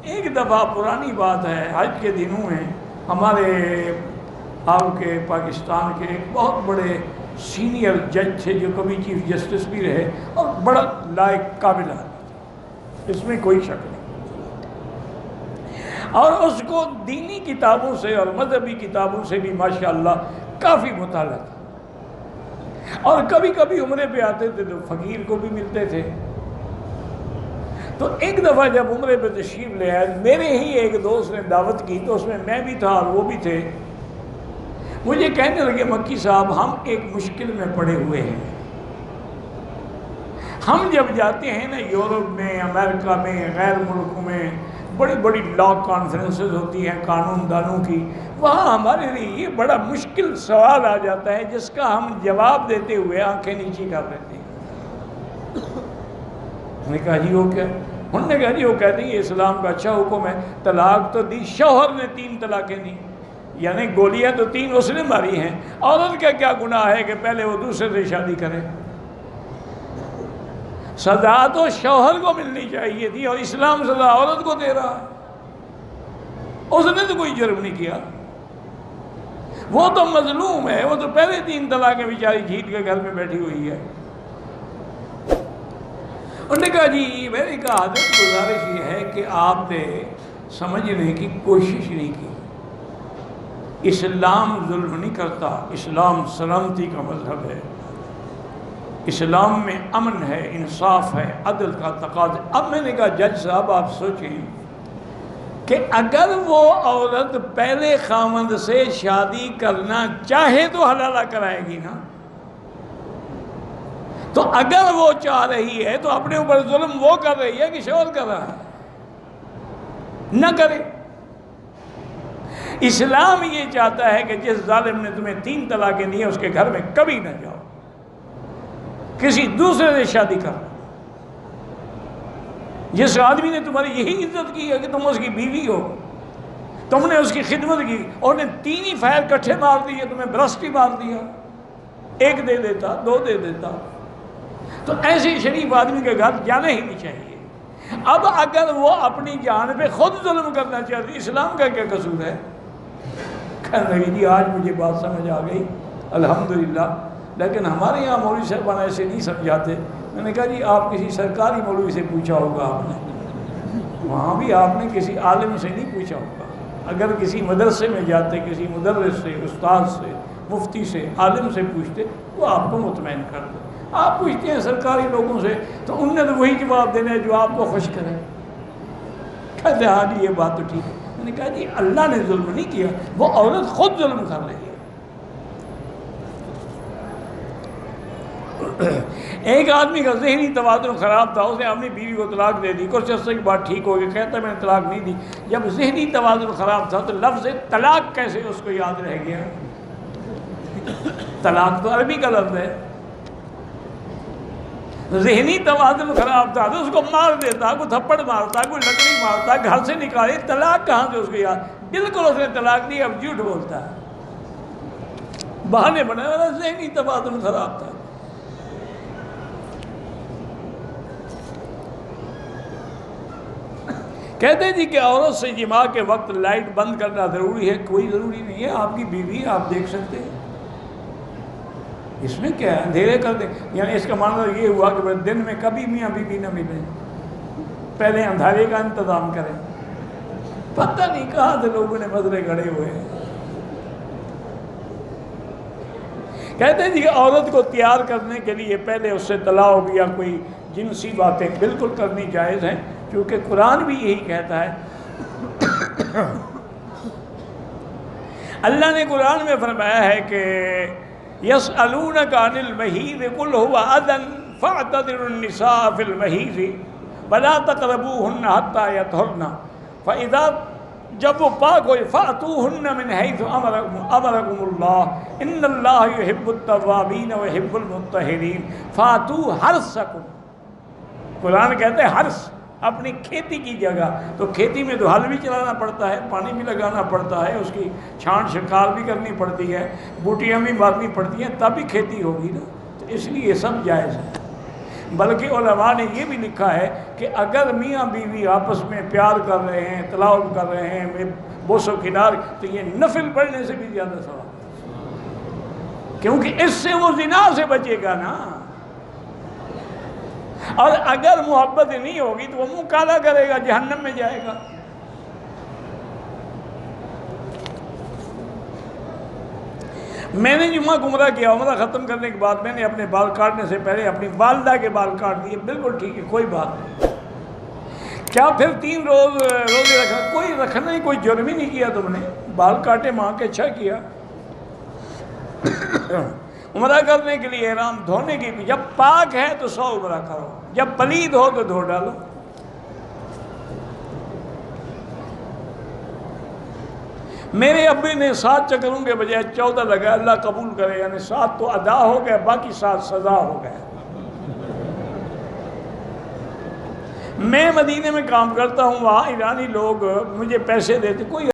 ایک دفعہ پرانی بات ہے، حج کے دنوں میں ہمارے آپ کے پاکستان کے ایک بہت بڑے سینئر جج تھے جو کبھی چیف جسٹس بھی رہے اور بڑا لائق قابل آدمی، اس میں کوئی شک نہیں، اور اس کو دینی کتابوں سے اور مذہبی کتابوں سے بھی ماشاءاللہ کافی مطالعہ تھا، اور کبھی کبھی عمرے پہ آتے تھے تو فقیر کو بھی ملتے تھے۔ تو ایک دفعہ جب عمرے پہ تشریف لے آئے، میرے ہی ایک دوست نے دعوت کی تو اس میں میں بھی تھا اور وہ بھی تھے، مجھے کہنے لگے مکی صاحب ہم ایک مشکل میں پڑے ہوئے ہیں، ہم جب جاتے ہیں نا یورپ میں، امریکہ میں، غیر ملکوں میں، بڑی بڑی لا کانفرنسز ہوتی ہیں قانون دانوں کی، وہاں ہمارے لیے یہ بڑا مشکل سوال آ جاتا ہے جس کا ہم جواب دیتے ہوئے آنکھیں نیچی کر لیتے ہیں۔ میں نے کہا جی وہ کیا؟ انہوں نے کہا جی وہ کہتے ہیں یہ اسلام کا اچھا حکم ہے، طلاق تو دی، شوہر نے 3 طلاقیں دی، یعنی گولیاں تو 3 اس نے ماری ہیں، عورت کا کیا گناہ ہے کہ پہلے وہ دوسرے سے شادی کرے؟ سزا تو شوہر کو ملنی چاہیے تھی اور اسلام سزا عورت کو دے رہا ہے، اس نے تو کوئی جرم نہیں کیا، وہ تو مظلوم ہے، وہ تو پہلے 3 طلاقیں بیچاری جھیٹ کے گھر میں بیٹھی ہوئی ہے۔ انہوں نے کہا جی میری کہا حضرت گزارش یہ ہے کہ آپ نے سمجھنے کی کوشش نہیں کی، اسلام ظلم نہیں کرتا، اسلام سلامتی کا مذہب ہے، اسلام میں امن ہے، انصاف ہے، عدل کا تقاضا۔ اب میں نے کہا جج صاحب آپ سوچیں کہ اگر وہ عورت پہلے خاوند سے شادی کرنا چاہے تو حلالہ کرائے گی نا، تو اگر وہ چاہ رہی ہے تو اپنے اوپر ظلم وہ کر رہی ہے کہ شوہر کر رہا ہے، نہ کرے۔ اسلام یہ چاہتا ہے کہ جس ظالم نے تمہیں 3 طلاقیں دی ہیں اس کے گھر میں کبھی نہ جاؤ، کسی دوسرے سے شادی کر۔ جس آدمی نے تمہاری یہی عزت کی ہے کہ تم اس کی بیوی ہو، تم نے اس کی خدمت کی، اور نے 3 ہی فائر کٹھے مار دیے، تمہیں برسٹ ہی مار دیا، 1 دے دیتا، 2 دے دیتا، تو ایسے شریف آدمی کے گھر جانا ہی نہیں چاہیے۔ اب اگر وہ اپنی جان پہ خود ظلم کرنا چاہتی، اسلام کا کیا قصور ہے؟ کہنے لگی جی آج مجھے بات سمجھ آ گئی الحمدللہ، لیکن ہمارے یہاں مولوی صاحبان ایسے نہیں سمجھاتے۔ میں نے کہا جی آپ کسی سرکاری مولوی سے پوچھا ہوگا، آپ نے وہاں بھی آپ نے کسی عالم سے نہیں پوچھا ہوگا، اگر کسی مدرسے میں جاتے، کسی مدرس سے، استاد سے، مفتی سے، عالم سے پوچھتے وہ آپ کو مطمئن کر دے۔ آپ پوچھتے ہیں سرکاری لوگوں سے تو انہوں نے تو وہی جواب دینا ہے جو آپ کو خوش کرے۔ کہتے ہیں ہاں جی یہ بات تو ٹھیک ہے۔ میں نے کہا جی اللہ نے ظلم نہیں کیا، وہ عورت خود ظلم کر رہی ہے۔ ایک آدمی کا ذہنی توازن خراب تھا، اس نے اپنی بیوی کو طلاق دے دی، کچھ عرصے کے بعد ٹھیک ہو گیا، کہتا ہے میں نے طلاق نہیں دی۔ جب ذہنی توازن خراب تھا تو لفظ طلاق کیسے اس کو یاد رہ گیا؟ طلاق تو عربی کا لفظ ہے، ذہنی توازن خراب تھا تو اس کو مار دیتا، کوئی تھپڑ مارتا، کوئی لکڑی مارتا، گھر سے نکالے، طلاق کہاں سے اس کو یاد؟ بالکل اس نے طلاق دی، اب جھوٹ بولتا ہے، بہانے بنا والا، ذہنی توازن خراب تھا۔ کہتے ہیں جی کہ عورت سے جماع کے وقت لائٹ بند کرنا ضروری ہے؟ کوئی ضروری نہیں ہے، آپ کی بیوی آپ دیکھ سکتے ہیں، اس میں کیا ہے؟ اندھیرے کر دیں، یعنی اس کا معنی یہ ہوا کہ دن میں کبھی میاں بیوی نہ ملیں، پہلے اندھیرے کا انتظام کریں۔ پتہ نہیں کہاں سے لوگوں نے مسئلے گھڑے ہوئے ہیں۔ کہتے ہیں جی کہ عورت کو تیار کرنے کے لیے پہلے اس سے طلاق یا کوئی جنسی باتیں بالکل کرنی جائز ہیں، کیونکہ قرآن بھی یہی کہتا ہے۔ اللہ نے قرآن میں فرمایا ہے کہ يَسْأَلُونَكَ عَنِ الْمَحِيضِ قُلْ هُوَ أَذًى فَاعْتَزِلُوا النِّسَاءَ فِي الْمَحِيضِ وَلَا تَقْرَبُوهُنَّ حَتَّى يَطْهُرْنَ فَإِذَا جب وہ پاک ہوئے فَأْتُوهُنَّ مِنْ حَيْثُ أَمَرَكُمُ اللَّهُ إِنَّ اللَّهَ يُحِبُّ التَّوَّابِينَ وَيُحِبُّ الْمُتَّطَهِّرِينَ فَأْتُوا حَرْثَكُمْ، قرآن کہتے ہیں حرث، اپنی کھیتی کی جگہ، تو کھیتی میں تو ہل بھی چلانا پڑتا ہے، پانی بھی لگانا پڑتا ہے، اس کی چھانٹ چھکار بھی کرنی پڑتی ہے، بوٹیاں بھی مارنی پڑتی ہیں، تب بھی کھیتی ہوگی نا، تو اس لیے یہ سب جائز ہے۔ بلکہ علماء نے یہ بھی لکھا ہے کہ اگر میاں بیوی آپس میں پیار کر رہے ہیں، تلاوت کر رہے ہیں، بوس و کنار، تو یہ نفل پڑھنے سے بھی زیادہ ثواب، کیونکہ اس سے وہ زنا سے بچے گا نا۔ اور اگر محبت نہیں ہوگی تو وہ منہ کالا کرے گا، جہنم میں جائے گا۔ میں نے جمعہ عمرہ کیا، عمرہ ختم کرنے کے بعد میں نے اپنے بال کاٹنے سے پہلے اپنی والدہ کے بال کاٹ دیے، بالکل ٹھیک ہے، کوئی بات نہیں۔ کیا پھر 3 روزے رکھنا؟ کوئی رکھنا ہی، کوئی جرم ہی نہیں کیا تم نے، بال کاٹے ماں کے، اچھا کیا۔ عمرہ کرنے کے لیے احرام دھونے کی، جب پاک ہے تو 100 عمرہ کرو، جب پلید ہو تو دھو ڈالو۔ میرے ابی نے 7 چکروں کے بجائے 14 لگا، اللہ قبول کرے، یعنی 7 تو ادا ہو گئے، باقی 7 سزا ہو گئے۔ میں مدینے میں کام کرتا ہوں، وہاں ایرانی لوگ مجھے پیسے دیتے، کوئی